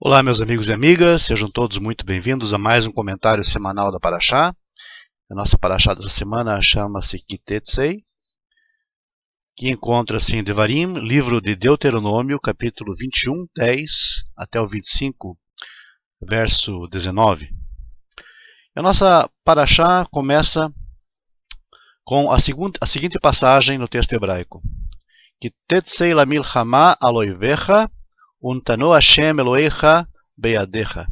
Olá, meus amigos e amigas, sejam todos muito bem-vindos a mais um comentário semanal da Parashá. A nossa Parashá dessa semana chama-se Ki Tetzei, que encontra-se em Devarim, livro de Deuteronômio, capítulo 21, 10 até o 25, verso 19. A nossa Parashá começa com a seguinte passagem no texto hebraico: Ki Tetzei la milchama al oivecha Untanu Hashem Elohecha beyadecha.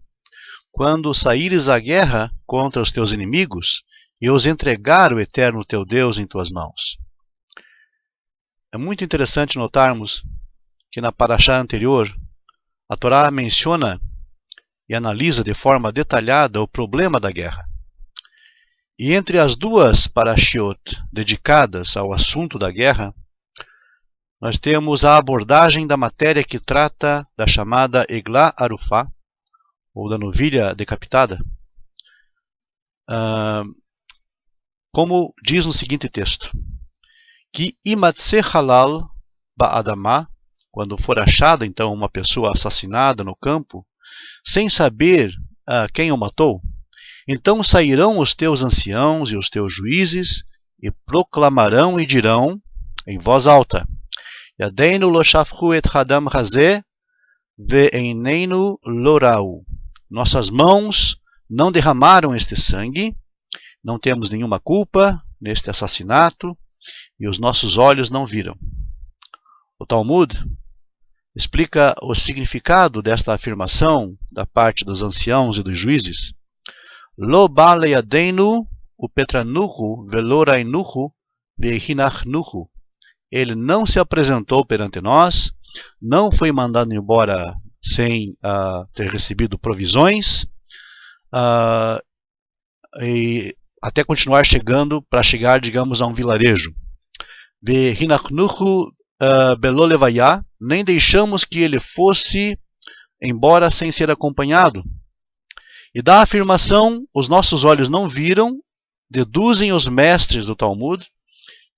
Quando saíres à guerra contra os teus inimigos e os entregar o eterno teu Deus em tuas mãos. É muito interessante notarmos que na Parashá anterior, a Torá menciona e analisa de forma detalhada o problema da guerra. E entre as duas Parashiot dedicadas ao assunto da guerra, nós temos a abordagem da matéria que trata da chamada Eglá Arufá, ou da novilha decapitada, como diz no seguinte texto: que imatse halal ba'adamá, quando for achada então uma pessoa assassinada no campo, sem saber quem o matou, então sairão os teus anciãos e os teus juízes e proclamarão e dirão em voz alta: Yadeinu lo shafchu et hadam hazeh ve'eineinu lo ra'u. Nossas mãos não derramaram este sangue, não temos nenhuma culpa neste assassinato e os nossos olhos não viram. O Talmud explica o significado desta afirmação da parte dos anciãos e dos juízes. Lo ba leyadeinu upetranuhu velo rainuhu ve'hinachnuhu. Ele não se apresentou perante nós, não foi mandado embora sem ter recebido provisões, e até continuar chegando, para chegar, digamos, a um vilarejo. Nem deixamos que ele fosse embora sem ser acompanhado. E da afirmação, os nossos olhos não viram, deduzem os mestres do Talmud,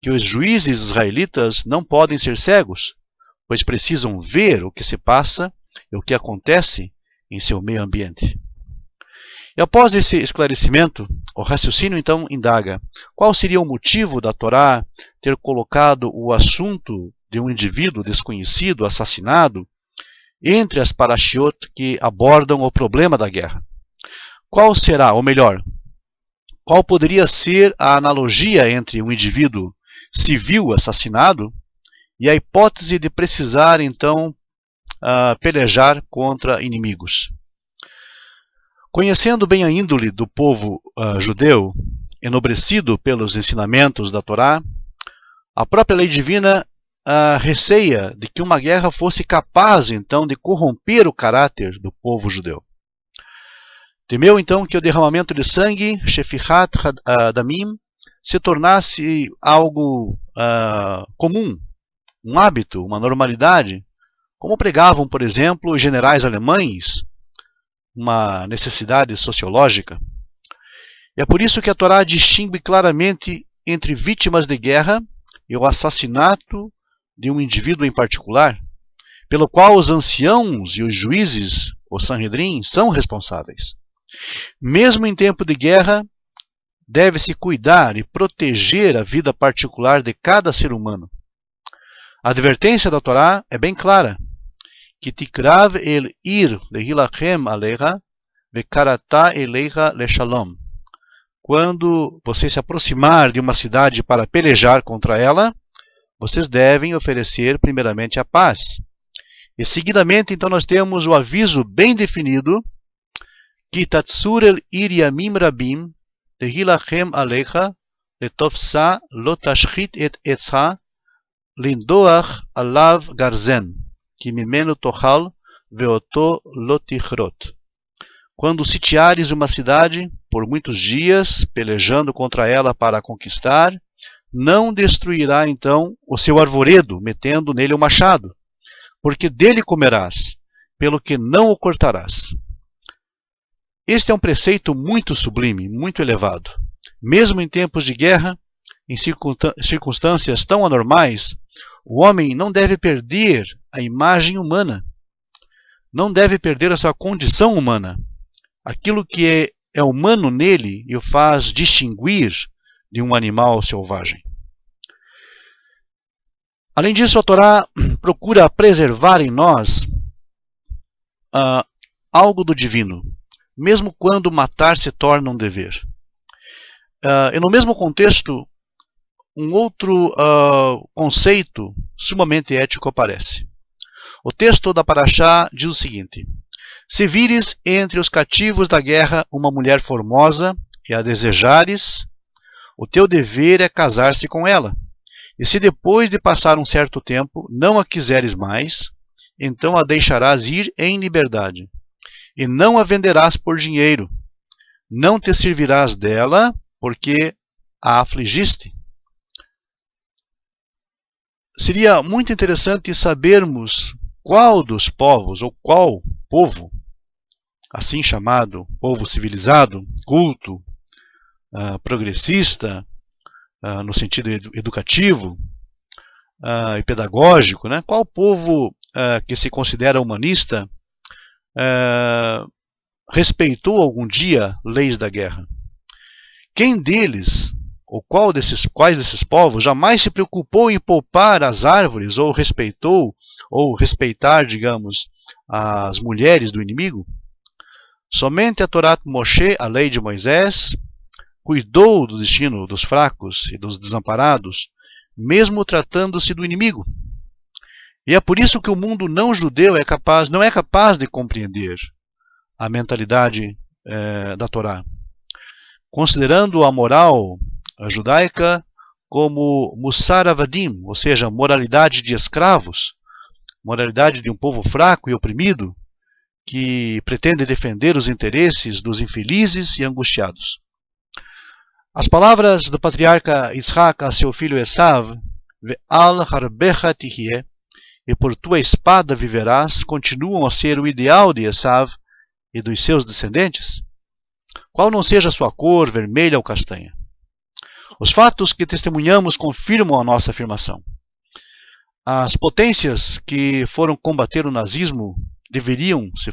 que os juízes israelitas não podem ser cegos, pois precisam ver o que se passa e o que acontece em seu meio ambiente. E após esse esclarecimento, o raciocínio então indaga: qual seria o motivo da Torá ter colocado o assunto de um indivíduo desconhecido, assassinado, entre as parashiot que abordam o problema da guerra? Qual será, ou melhor, qual poderia ser a analogia entre um indivíduo civil assassinado e a hipótese de precisar então pelejar contra inimigos? Conhecendo bem a índole do povo judeu, enobrecido pelos ensinamentos da Torá, a própria lei divina receia de que uma guerra fosse capaz então de corromper o caráter do povo judeu. Temeu então que o derramamento de sangue, shefichat damim, se tornasse algo comum, um hábito, uma normalidade, como pregavam, por exemplo, os generais alemães, uma necessidade sociológica. E é por isso que a Torá distingue claramente entre vítimas de guerra e o assassinato de um indivíduo em particular, pelo qual os anciãos e os juízes, o Sanhedrin, são responsáveis. Mesmo em tempo de guerra, deve-se cuidar e proteger a vida particular de cada ser humano. A advertência da Torá é bem clara: que tikrav el ir lehilachem aleha vekarata eleha leshalom. Quando você se aproximar de uma cidade para pelejar contra ela, vocês devem oferecer primeiramente a paz. E seguidamente, então, nós temos o aviso bem definido: ki tatsur el ir yamim rabim lehilachem aleha letofsa lo tashchit et etzha lindoach alav garzen que mimeno tochal veoto lo tichrot. Quando sitiares uma cidade por muitos dias, pelejando contra ela para a conquistar, não destruirá então o seu arvoredo, metendo nele o machado, porque dele comerás, pelo que não o cortarás. Este é um preceito muito sublime, muito elevado. Mesmo em tempos de guerra, em circunstâncias tão anormais, o homem não deve perder a imagem humana. não deve perder a sua condição humana. Aquilo que é humano nele e o faz distinguir de um animal selvagem. Além disso, a Torá procura preservar em nós algo do divino, mesmo quando matar se torna um dever. E no mesmo contexto, um outro conceito sumamente ético aparece. O texto da Parashá diz o seguinte: se vires entre os cativos da guerra uma mulher formosa e a desejares, o teu dever é casar-se com ela. E se depois de passar um certo tempo não a quiseres mais, então a deixarás ir em liberdade. E não a venderás por dinheiro. Não te servirás dela, porque a afligiste. Seria muito interessante sabermos qual dos povos, ou qual povo, assim chamado povo civilizado, culto, progressista, no sentido educativo e pedagógico, né? Qual povo que se considera humanista respeitou algum dia leis da guerra? Quem deles, ou quais desses povos, jamais se preocupou em poupar as árvores, ou respeitou, ou respeitar, digamos, as mulheres do inimigo? Somente a Torá de Moshe, a lei de Moisés, cuidou do destino dos fracos e dos desamparados, mesmo tratando-se do inimigo. E é por isso que o mundo não judeu não é capaz de compreender a mentalidade da Torá, considerando a moral judaica como Mussar Avadim, ou seja, moralidade de escravos, moralidade de um povo fraco e oprimido, que pretende defender os interesses dos infelizes e angustiados. As palavras do patriarca Isaac a seu filho Esav, Ve'al harbecha tihyeh, e por tua espada viverás, continuam a ser o ideal de Esav e dos seus descendentes, qual não seja a sua cor, vermelha ou castanha. Os fatos que testemunhamos confirmam a nossa afirmação. As potências que foram combater o nazismo deveriam, se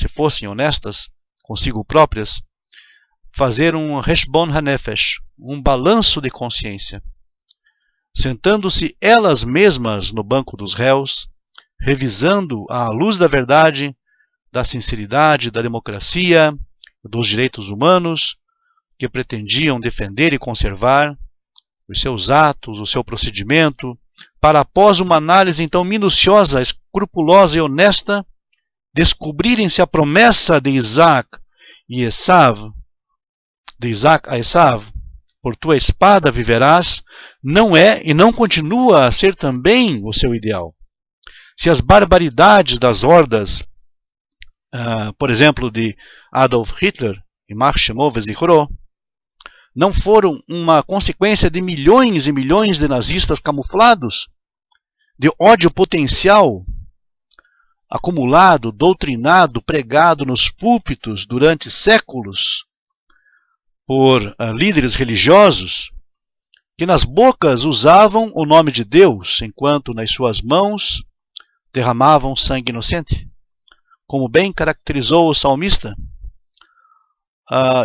fossem honestas consigo próprias, fazer um Heshbon HaNefesh, um balanço de consciência, sentando-se elas mesmas no banco dos réus, revisando à luz da verdade, da sinceridade, da democracia, dos direitos humanos, que pretendiam defender e conservar, os seus atos, o seu procedimento, para após uma análise então minuciosa, escrupulosa e honesta, descobrirem se a promessa de Isaac a Esav, por tua espada viverás, não é e não continua a ser também o seu ideal. Se as barbaridades das hordas, por exemplo, de Adolf Hitler e יימח שמו וזכרו, não foram uma consequência de milhões e milhões de nazistas camuflados, de ódio potencial, acumulado, doutrinado, pregado nos púlpitos durante séculos por líderes religiosos, que nas bocas usavam o nome de Deus, enquanto nas suas mãos derramavam sangue inocente, como bem caracterizou o salmista,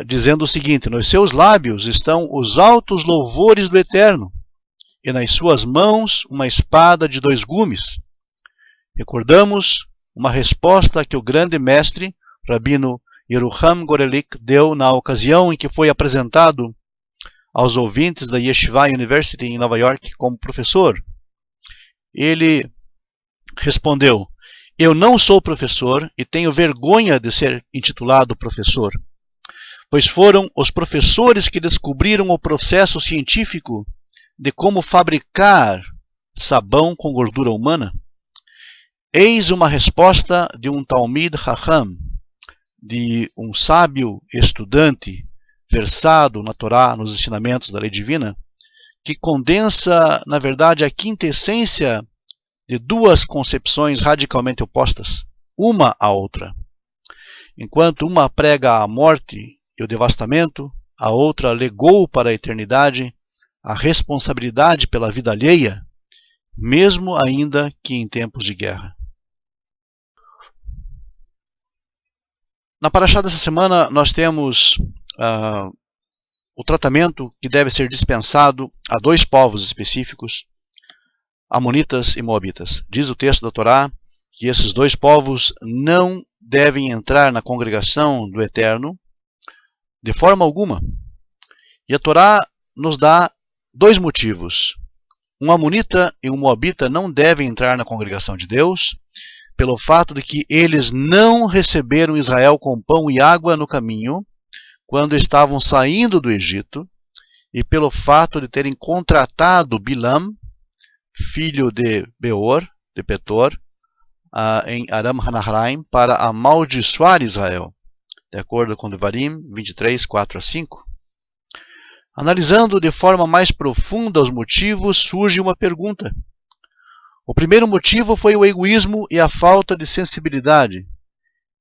dizendo o seguinte: nos seus lábios estão os altos louvores do Eterno, e nas suas mãos uma espada de 2 gumes. Recordamos uma resposta que o grande mestre, Rabino Yeruham Gorelik, deu na ocasião em que foi apresentado aos ouvintes da Yeshiva University em Nova York como professor. Ele respondeu: eu não sou professor e tenho vergonha de ser intitulado professor, pois foram os professores que descobriram o processo científico de como fabricar sabão com gordura humana. Eis uma resposta de um Talmid Chacham, de um sábio estudante versado na Torá, nos ensinamentos da lei divina, que condensa, na verdade, a quintessência de 2 concepções radicalmente opostas, uma à outra. Enquanto uma prega a morte e o devastamento, a outra legou para a eternidade a responsabilidade pela vida alheia, mesmo ainda que em tempos de guerra. Na paraxá dessa semana nós temos o tratamento que deve ser dispensado a dois povos específicos, Amonitas e Moabitas. Diz o texto da Torá que esses dois povos não devem entrar na congregação do Eterno de forma alguma. E a Torá nos dá dois motivos. Um Amonita e um Moabita não devem entrar na congregação de Deus pelo fato de que eles não receberam Israel com pão e água no caminho quando estavam saindo do Egito, e pelo fato de terem contratado Bilam, filho de Beor, de Petor, em Aram Hanaharaim, para amaldiçoar Israel, de acordo com Devarim 23, 4 a 5. Analisando de forma mais profunda os motivos, surge uma pergunta. O primeiro motivo foi o egoísmo e a falta de sensibilidade,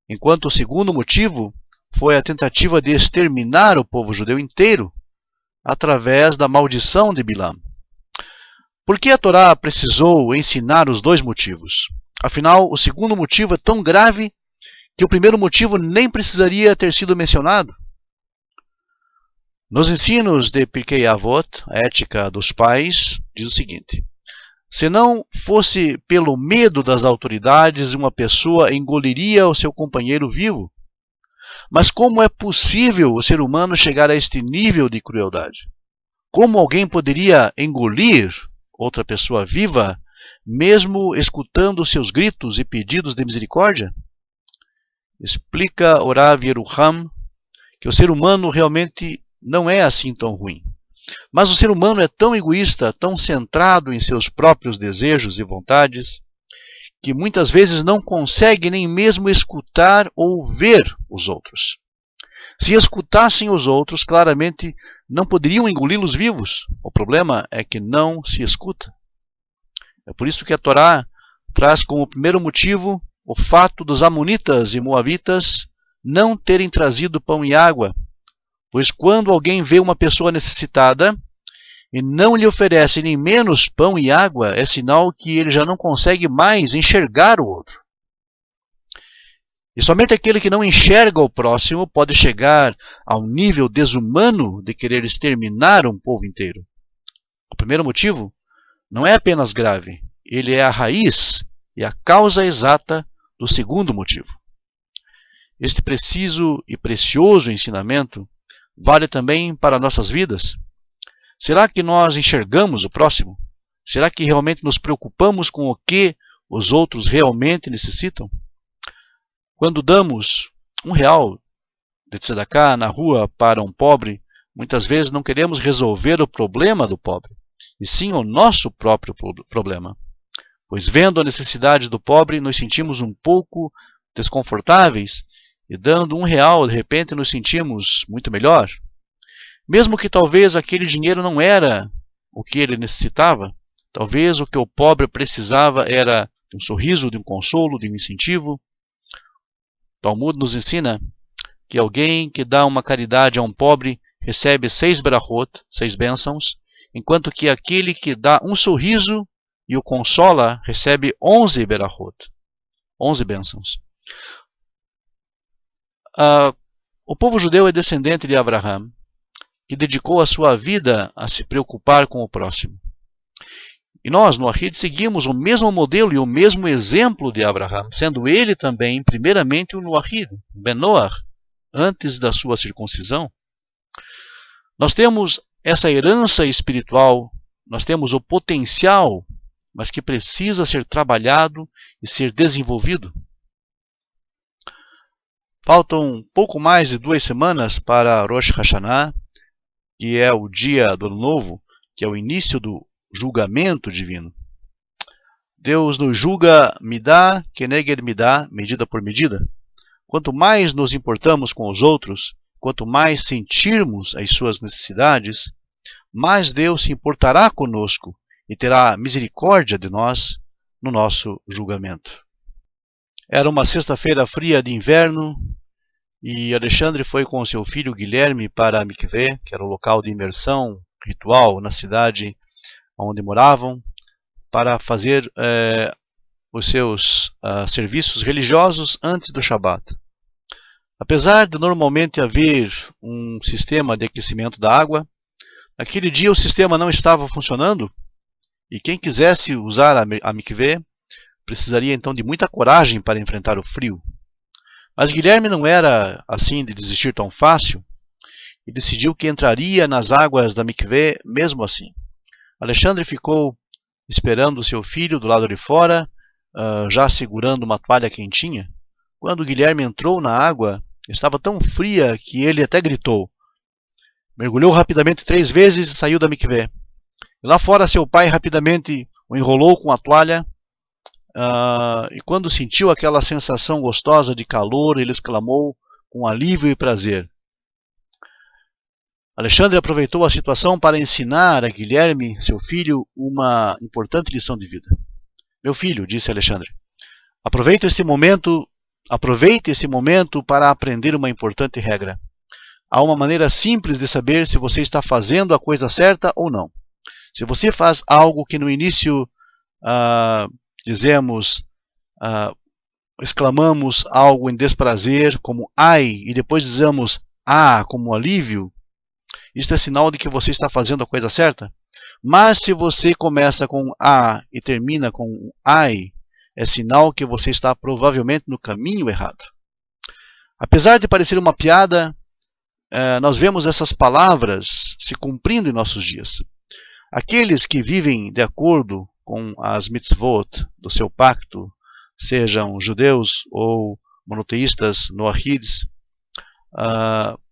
enquanto o segundo motivo foi a tentativa de exterminar o povo judeu inteiro através da maldição de Bilam. Por que a Torá precisou ensinar os dois motivos? Afinal, o segundo motivo é tão grave que o primeiro motivo nem precisaria ter sido mencionado. Nos ensinos de Pirkei Avot, a ética dos pais, diz o seguinte: se não fosse pelo medo das autoridades, uma pessoa engoliria o seu companheiro vivo. Mas como é possível o ser humano chegar a este nível de crueldade? Como alguém poderia engolir outra pessoa viva, mesmo escutando seus gritos e pedidos de misericórdia? Explica Orav Yeruham que o ser humano realmente não é assim tão ruim. Mas o ser humano é tão egoísta, tão centrado em seus próprios desejos e vontades, que muitas vezes não consegue nem mesmo escutar ou ver os outros. Se escutassem os outros, claramente não poderiam engoli-los vivos. O problema é que não se escuta. É por isso que a Torá traz como primeiro motivo o fato dos Amonitas e Moabitas não terem trazido pão e água, pois quando alguém vê uma pessoa necessitada e não lhe oferece nem menos pão e água, é sinal que ele já não consegue mais enxergar o outro. E somente aquele que não enxerga o próximo pode chegar ao nível desumano de querer exterminar um povo inteiro. O primeiro motivo não é apenas grave, ele é a raiz e a causa exata do segundo motivo. Este preciso e precioso ensinamento vale também para nossas vidas. Será que nós enxergamos o próximo? Será que realmente nos preocupamos com o que os outros realmente necessitam? Quando damos R$1 de tzedakah na rua para um pobre, muitas vezes não queremos resolver o problema do pobre, e sim o nosso próprio problema. Pois vendo a necessidade do pobre, nos sentimos um pouco desconfortáveis, e dando R$1, de repente nos sentimos muito melhor. Mesmo que talvez aquele dinheiro não era o que ele necessitava, talvez o que o pobre precisava era de um sorriso, de um consolo, de um incentivo. O Talmud nos ensina que alguém que dá uma caridade a um pobre recebe 6 berachot, 6 bênçãos, enquanto que aquele que dá um sorriso e o consola recebe 11 berachot, 11 bênçãos. O povo judeu é descendente de Abraham, que dedicou a sua vida a se preocupar com o próximo. E nós, no Ahid, seguimos o mesmo modelo e o mesmo exemplo de Abraham, sendo ele também, primeiramente, o Noahid, Ben Noach, antes da sua circuncisão. Nós temos essa herança espiritual, nós temos o potencial, mas que precisa ser trabalhado e ser desenvolvido. Faltam pouco mais de 2 semanas para Rosh Hashanah, que é o dia do Ano Novo, que é o início do julgamento divino. Deus nos julga midá keneged midá, medida por medida. Quanto mais nos importamos com os outros, quanto mais sentirmos as suas necessidades, mais Deus se importará conosco e terá misericórdia de nós no nosso julgamento. Era uma sexta-feira fria de inverno, e Alexandre foi com seu filho Guilherme para a Mikveh, que era o local de imersão ritual na cidade onde moravam, para fazer os seus serviços religiosos antes do Shabat. A Apesar de normalmente haver um sistema de aquecimento da água, naquele dia o sistema não estava funcionando e quem quisesse usar a mikveh precisaria então de muita coragem para enfrentar o frio. Mas Guilherme não era assim de desistir tão fácil e decidiu que entraria nas águas da mikveh mesmo assim. Alexandre ficou esperando seu filho do lado de fora, já segurando uma toalha quentinha. Quando Guilherme entrou na água, estava tão fria que ele até gritou. Mergulhou rapidamente 3 vezes e saiu da mikveh. Lá fora seu pai rapidamente o enrolou com a toalha e quando sentiu aquela sensação gostosa de calor, ele exclamou com alívio e prazer. Alexandre aproveitou a situação para ensinar a Guilherme, seu filho, uma importante lição de vida. Meu filho, disse Alexandre, aproveite esse momento para aprender uma importante regra. Há uma maneira simples de saber se você está fazendo a coisa certa ou não. Se você faz algo que no início exclamamos algo em desprazer, como ai, e depois dizemos como alívio, isto é sinal de que você está fazendo a coisa certa. Mas se você começa com e termina com ai, é sinal que você está provavelmente no caminho errado. Apesar de parecer uma piada, nós vemos essas palavras se cumprindo em nossos dias. Aqueles que vivem de acordo com as mitzvot do seu pacto, sejam judeus ou monoteístas, noahides,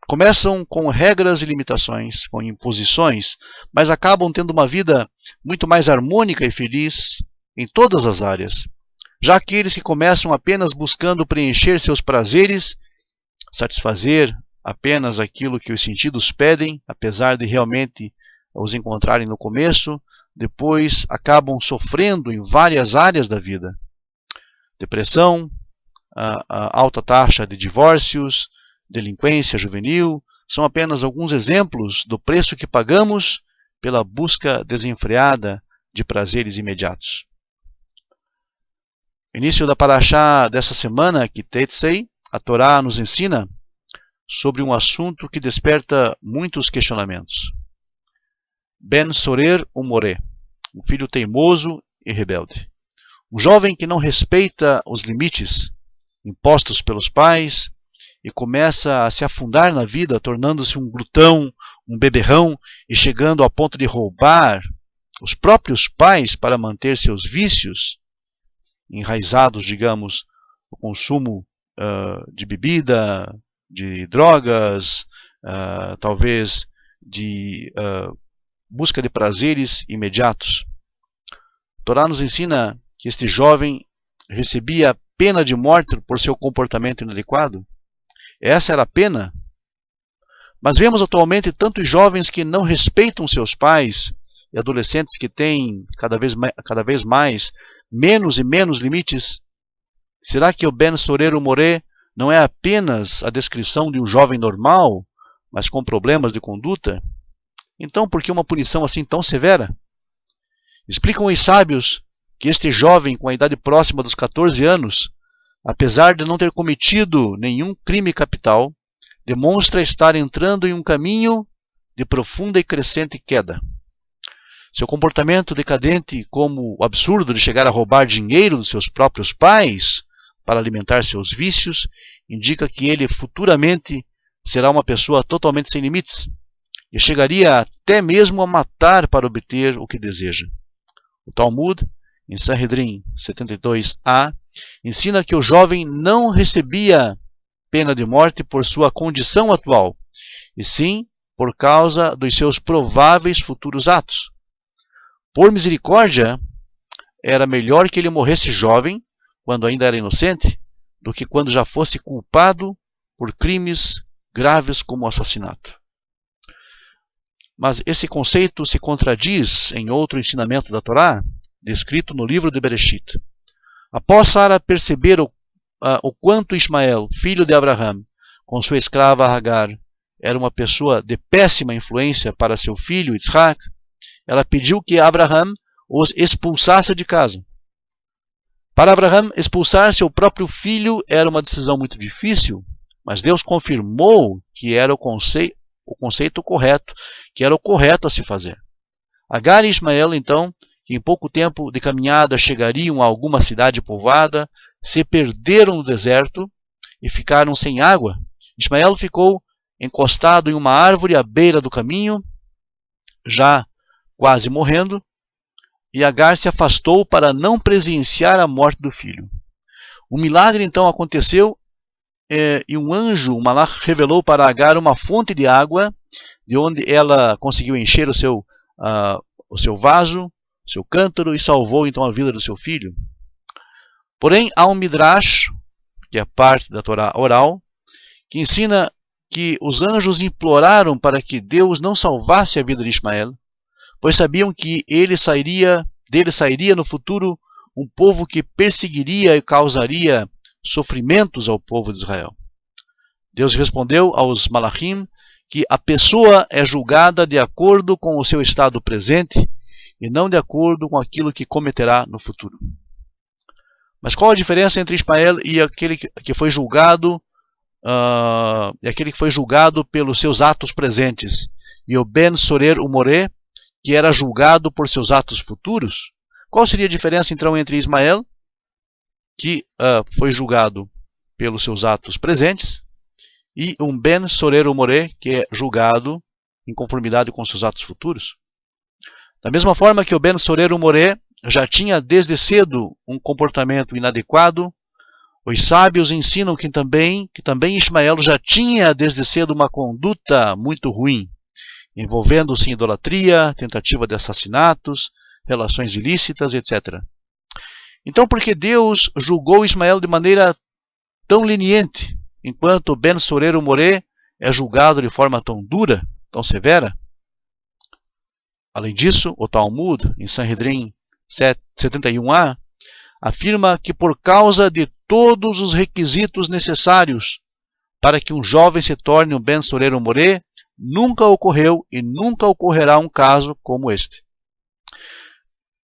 começam com regras e limitações, com imposições, mas acabam tendo uma vida muito mais harmônica e feliz em todas as áreas. Já aqueles que começam apenas buscando preencher seus prazeres, satisfazer apenas aquilo que os sentidos pedem, apesar de realmente os encontrarem no começo, depois acabam sofrendo em várias áreas da vida. Depressão, a alta taxa de divórcios, delinquência juvenil, são apenas alguns exemplos do preço que pagamos pela busca desenfreada de prazeres imediatos. Início da paraxá dessa semana, Kitetsei, a Torá nos ensina sobre um assunto que desperta muitos questionamentos. Ben Sorer Umoré, um filho teimoso e rebelde. Um jovem que não respeita os limites impostos pelos pais e começa a se afundar na vida, tornando-se um glutão, um beberrão e chegando ao ponto de roubar os próprios pais para manter seus vícios, enraizados, digamos, no consumo de bebida, de drogas, talvez de busca de prazeres imediatos. A Torá nos ensina que este jovem recebia pena de morte por seu comportamento inadequado. Essa era a pena. Mas vemos atualmente tantos jovens que não respeitam seus pais e adolescentes que têm cada vez mais menos e menos limites. Será que o Ben Sorer Umoré não é apenas a descrição de um jovem normal, mas com problemas de conduta? Então, por que uma punição assim tão severa? Explicam os sábios que este jovem, com a idade próxima dos 14 anos, apesar de não ter cometido nenhum crime capital, demonstra estar entrando em um caminho de profunda e crescente queda. Seu comportamento decadente, como o absurdo de chegar a roubar dinheiro dos seus próprios pais para alimentar seus vícios, indica que ele futuramente será uma pessoa totalmente sem limites e chegaria até mesmo a matar para obter o que deseja. O Talmud, em Sanhedrin 72a, ensina que o jovem não recebia pena de morte por sua condição atual, e sim por causa dos seus prováveis futuros atos. Por misericórdia, era melhor que ele morresse jovem, quando ainda era inocente, do que quando já fosse culpado por crimes graves como assassinato. Mas esse conceito se contradiz em outro ensinamento da Torá, descrito no livro de Bereshit. Após Sara perceber o quanto Ismael, filho de Abraham, com sua escrava Hagar, era uma pessoa de péssima influência para seu filho Isaac, ela pediu que Abraham os expulsasse de casa. Para Abraham, expulsar seu próprio filho era uma decisão muito difícil, mas Deus confirmou que era o conceito correto, que era o correto a se fazer. Agar e Ismael, então, que em pouco tempo de caminhada chegariam a alguma cidade povoada, se perderam no deserto e ficaram sem água. Ismael ficou encostado em uma árvore à beira do caminho, já quase morrendo, e Agar se afastou para não presenciar a morte do filho. Um milagre então aconteceu e um anjo, um malach, revelou para Agar uma fonte de água, de onde ela conseguiu encher o seu vaso, o seu cântaro, e salvou então a vida do seu filho. Porém, há um midrash, que é parte da Torá oral, que ensina que os anjos imploraram para que Deus não salvasse a vida de Ismael, pois sabiam que dele sairia no futuro um povo que perseguiria e causaria sofrimentos ao povo de Israel. Deus respondeu aos malachim que a pessoa é julgada de acordo com o seu estado presente e não de acordo com aquilo que cometerá no futuro. Mas qual a diferença entre Ismael e aquele que foi julgado pelos seus atos presentes, e o Ben Sorer Umoré, que era julgado por seus atos futuros? Qual seria a diferença então entre Ismael, que foi julgado pelos seus atos presentes, e um Ben Sorer Umoré, que é julgado em conformidade com seus atos futuros? Da mesma forma que o Ben Sorer Umoré já tinha desde cedo um comportamento inadequado, os sábios ensinam que também Ismael já tinha desde cedo uma conduta muito ruim, envolvendo-se em idolatria, tentativa de assassinatos, relações ilícitas, etc. Então, por que Deus julgou Ismael de maneira tão leniente, enquanto Ben Sorer Umoré é julgado de forma tão dura, tão severa? Além disso, o Talmud, em Sanhedrin 71a, afirma que por causa de todos os requisitos necessários para que um jovem se torne um Ben Sorer Umoré, nunca ocorreu e nunca ocorrerá um caso como este.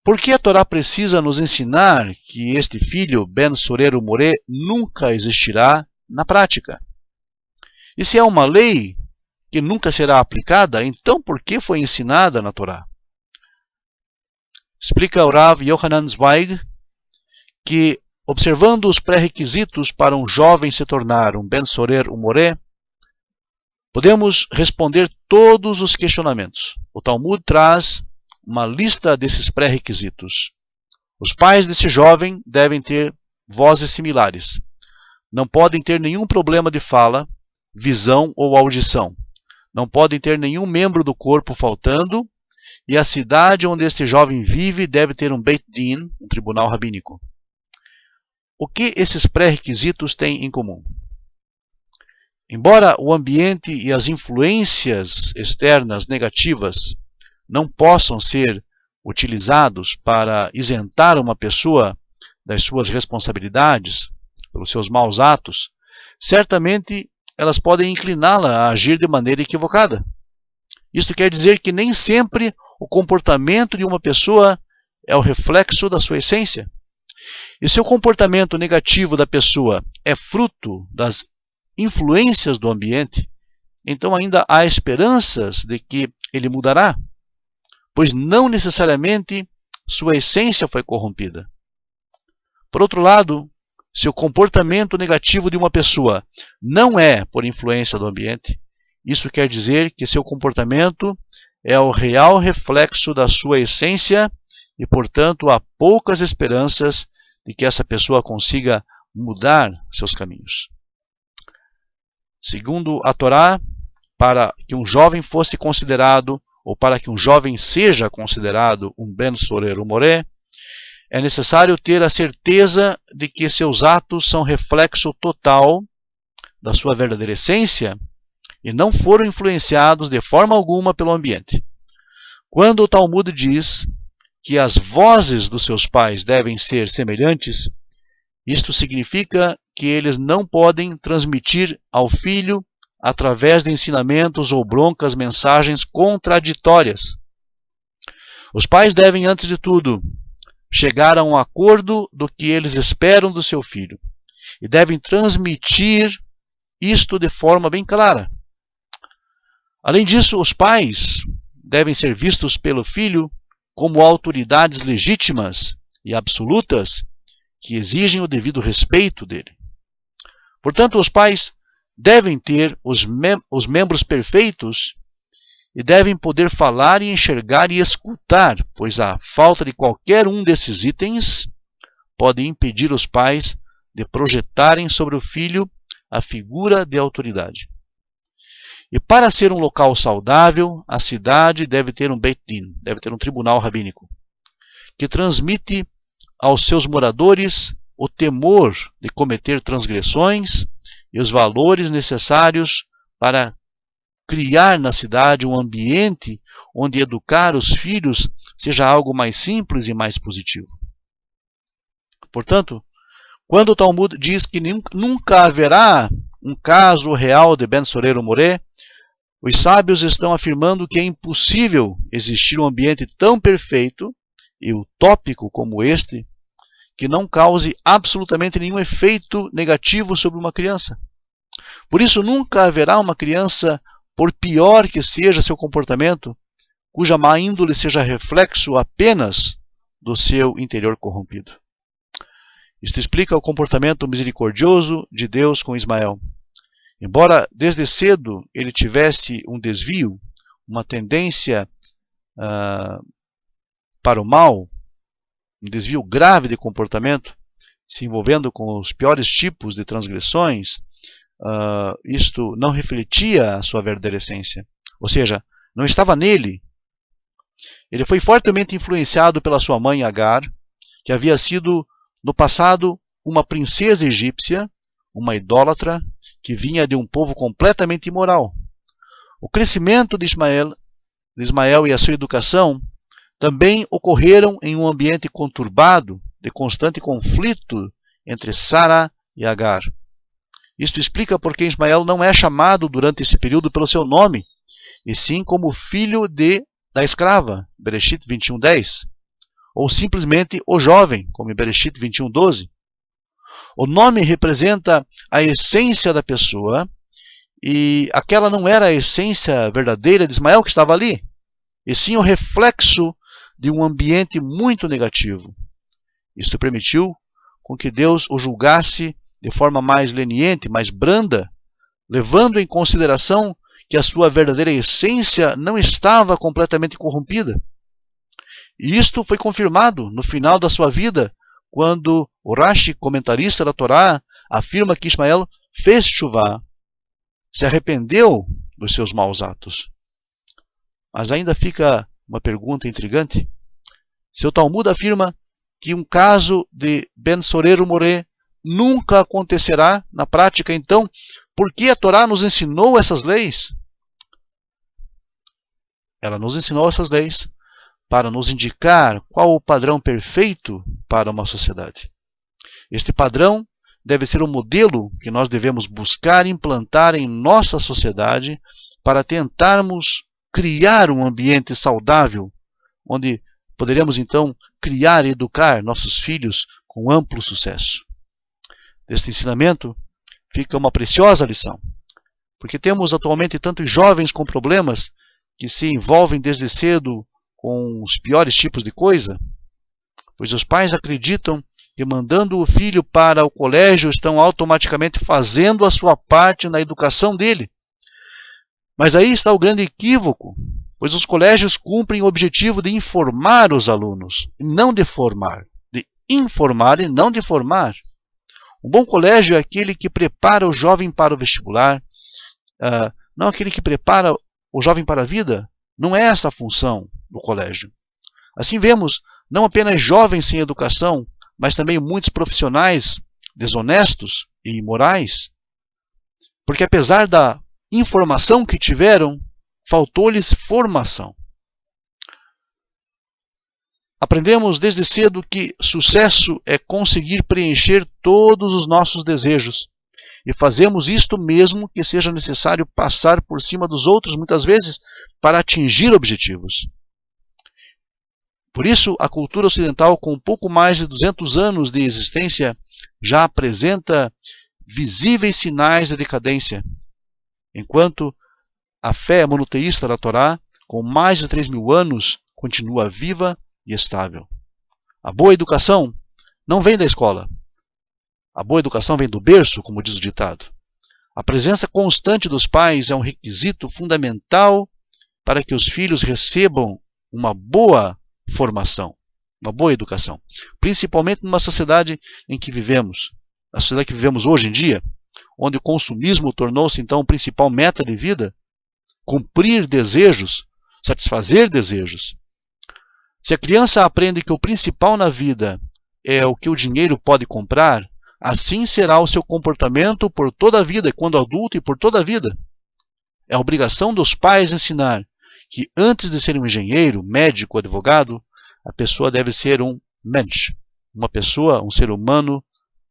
Por que a Torá precisa nos ensinar que este filho, Ben Sorer Umoré, nunca existirá na prática? E se é uma lei que nunca será aplicada, então por que foi ensinada na Torá? Explica o Rav Yohanan Zweig que, observando os pré-requisitos para um jovem se tornar um Ben Sorer Umoré, podemos responder todos os questionamentos. O Talmud traz uma lista desses pré-requisitos. Os pais desse jovem devem ter vozes similares. Não podem ter nenhum problema de fala, visão ou audição. Não podem ter nenhum membro do corpo faltando, e a cidade onde este jovem vive deve ter um Beit Din, um tribunal rabínico. O que esses pré-requisitos têm em comum? Embora o ambiente e as influências externas negativas não possam ser utilizados para isentar uma pessoa das suas responsabilidades, pelos seus maus atos, certamente elas podem incliná-la a agir de maneira equivocada. Isto quer dizer que nem sempre o comportamento de uma pessoa é o reflexo da sua essência. E se o comportamento negativo da pessoa é fruto das influências do ambiente, então ainda há esperanças de que ele mudará, pois não necessariamente sua essência foi corrompida. Por outro lado, se o comportamento negativo de uma pessoa não é por influência do ambiente, isso quer dizer que seu comportamento é o real reflexo da sua essência e, portanto, há poucas esperanças de que essa pessoa consiga mudar seus caminhos. Segundo a Torá, para que um jovem fosse considerado, ou para que um jovem seja considerado um Ben Sorer Umoré, é necessário ter a certeza de que seus atos são reflexo total da sua verdadeira essência e não foram influenciados de forma alguma pelo ambiente. Quando o Talmud diz que as vozes dos seus pais devem ser semelhantes, isto significa que eles não podem transmitir ao filho, através de ensinamentos ou broncas, mensagens contraditórias. Os pais devem, antes de tudo, chegar a um acordo do que eles esperam do seu filho e devem transmitir isto de forma bem clara. Além disso, os pais devem ser vistos pelo filho como autoridades legítimas e absolutas que exigem o devido respeito dele. Portanto, os pais devem ter os membros perfeitos e devem poder falar e enxergar e escutar, pois a falta de qualquer um desses itens pode impedir os pais de projetarem sobre o filho a figura de autoridade. E para ser um local saudável, a cidade deve ter um Beit Din, deve ter um tribunal rabínico, que transmite aos seus moradores o temor de cometer transgressões e os valores necessários para criar na cidade um ambiente onde educar os filhos seja algo mais simples e mais positivo. Portanto, quando o Talmud diz que nunca haverá um caso real de Ben Sorer Umoreh, os sábios estão afirmando que é impossível existir um ambiente tão perfeito e utópico como este, que não cause absolutamente nenhum efeito negativo sobre uma criança. Por isso, nunca haverá uma criança, por pior que seja seu comportamento, cuja má índole seja reflexo apenas do seu interior corrompido. Isto explica o comportamento misericordioso de Deus com Ismael. Embora desde cedo ele tivesse um desvio, uma tendência para o mal, um desvio grave de comportamento, se envolvendo com os piores tipos de transgressões, isto não refletia a sua verdadeira essência. Ou seja, não estava nele. Ele foi fortemente influenciado pela sua mãe Agar, que havia sido, no passado, uma princesa egípcia, uma idólatra, que vinha de um povo completamente imoral. O crescimento de Ismael e a sua educação também ocorreram em um ambiente conturbado, de constante conflito entre Sara e Agar. Isto explica por que Ismael não é chamado durante esse período pelo seu nome, e sim como filho da escrava, Bereshit 21:10, ou simplesmente o jovem, como em Bereshit 21:12. O nome representa a essência da pessoa, e aquela não era a essência verdadeira de Ismael que estava ali, e sim o reflexo de um ambiente muito negativo. Isto permitiu com que Deus o julgasse de forma mais leniente, mais branda, levando em consideração que a sua verdadeira essência não estava completamente corrompida. E isto foi confirmado no final da sua vida, quando o Rashi, comentarista da Torá, afirma que Ismael fez chuvá, se arrependeu dos seus maus atos. Mas ainda fica uma pergunta intrigante. Se o Talmud afirma que um caso de Ben Sorer Umoreh nunca acontecerá na prática, então, por que a Torá nos ensinou essas leis? Ela nos ensinou essas leis para nos indicar qual o padrão perfeito para uma sociedade. Este padrão deve ser o modelo que nós devemos buscar implantar em nossa sociedade para tentarmos criar um ambiente saudável, onde poderemos então criar e educar nossos filhos com amplo sucesso. Deste ensinamento fica uma preciosa lição, porque temos atualmente tantos jovens com problemas que se envolvem desde cedo com os piores tipos de coisa, pois os pais acreditam que mandando o filho para o colégio estão automaticamente fazendo a sua parte na educação dele. Mas aí está o grande equívoco, pois os colégios cumprem o objetivo de informar os alunos, e não de formar, de informar e não de formar. Um bom colégio é aquele que prepara o jovem para o vestibular, não aquele que prepara o jovem para a vida. Não é essa a função do colégio. Assim vemos não apenas jovens sem educação, mas também muitos profissionais desonestos e imorais, porque apesar da informação que tiveram, faltou-lhes formação. Aprendemos desde cedo que sucesso é conseguir preencher todos os nossos desejos, e fazemos isto mesmo que seja necessário passar por cima dos outros muitas vezes para atingir objetivos. Por isso, a cultura ocidental, com um pouco mais de 200 anos de existência, já apresenta visíveis sinais da decadência, enquanto a fé monoteísta da Torá, com mais de 3.000 anos, continua viva e estável. A boa educação não vem da escola. A boa educação vem do berço, como diz o ditado. A presença constante dos pais é um requisito fundamental para que os filhos recebam uma boa formação, uma boa educação. Principalmente numa sociedade em que vivemos, a sociedade que vivemos hoje em dia, onde o consumismo tornou-se então a principal meta de vida, cumprir desejos, satisfazer desejos. Se a criança aprende que o principal na vida é o que o dinheiro pode comprar, assim será o seu comportamento por toda a vida, quando adulto e por toda a vida. É a obrigação dos pais ensinar que antes de ser um engenheiro, médico, advogado, a pessoa deve ser um mensch, uma pessoa, um ser humano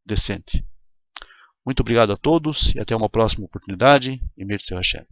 decente. Muito obrigado a todos e até uma próxima oportunidade. Emir Hashem.